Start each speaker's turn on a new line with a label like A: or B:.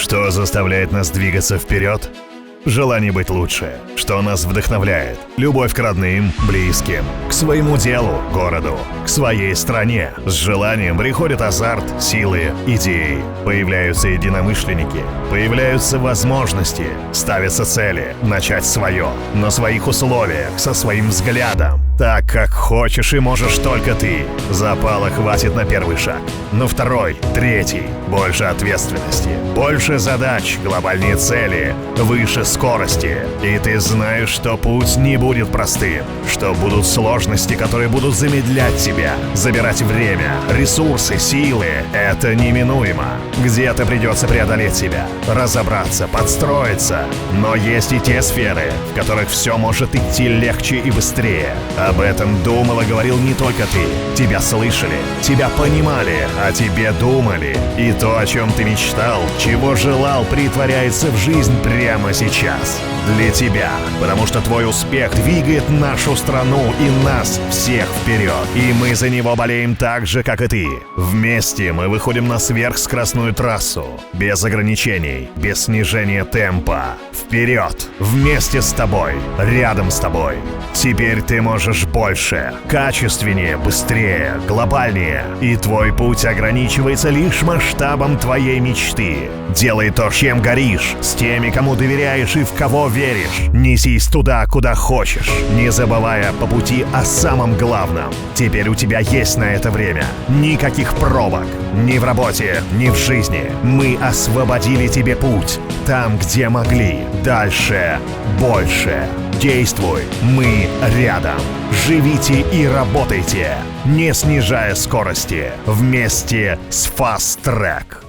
A: Что заставляет нас двигаться вперед? Желание быть лучше. Что нас вдохновляет? Любовь к родным, близким, к своему делу, городу, к своей стране. С желанием приходит азарт, силы, идеи. Появляются единомышленники, появляются возможности, ставятся цели, начать свое, на своих условиях, со своим взглядом. Так, как хочешь и можешь только ты. Запала хватит на первый шаг. На второй, третий. Больше ответственности, больше задач, глобальные цели, выше скорости. И ты знаешь, что путь не будет простым, что будут сложности, которые будут замедлять тебя, забирать время, ресурсы, силы. Это неминуемо. Где-то придется преодолеть себя, разобраться, подстроиться. Но есть и те сферы, в которых все может идти легче и быстрее. Об этом думал и говорил не только ты. Тебя слышали, тебя понимали, о тебе думали. И то, о чем ты мечтал, чего желал, притворяется в жизнь прямо сейчас. Для тебя. Потому что твой успех двигает нашу страну и нас всех вперед. И мы за него болеем так же, как и ты. Вместе мы выходим на сверхскоростную трассу. Без ограничений, без снижения темпа. Вперед! Вместе с тобой. Рядом с тобой. Теперь ты можешь больше, качественнее, быстрее, глобальнее. И твой путь ограничивается лишь масштабом твоей мечты. Делай то, чем горишь, с теми, кому доверяешь и в кого веришь. Несись туда, куда хочешь, не забывая по пути о самом главном. Теперь у тебя есть на это время. Никаких пробок. Ни в работе, ни в жизни. Мы освободили тебе путь. Там, где могли. Дальше. Больше. Действуй. Мы рядом. Живите и работайте, не снижая скорости. Вместе с Fast Track.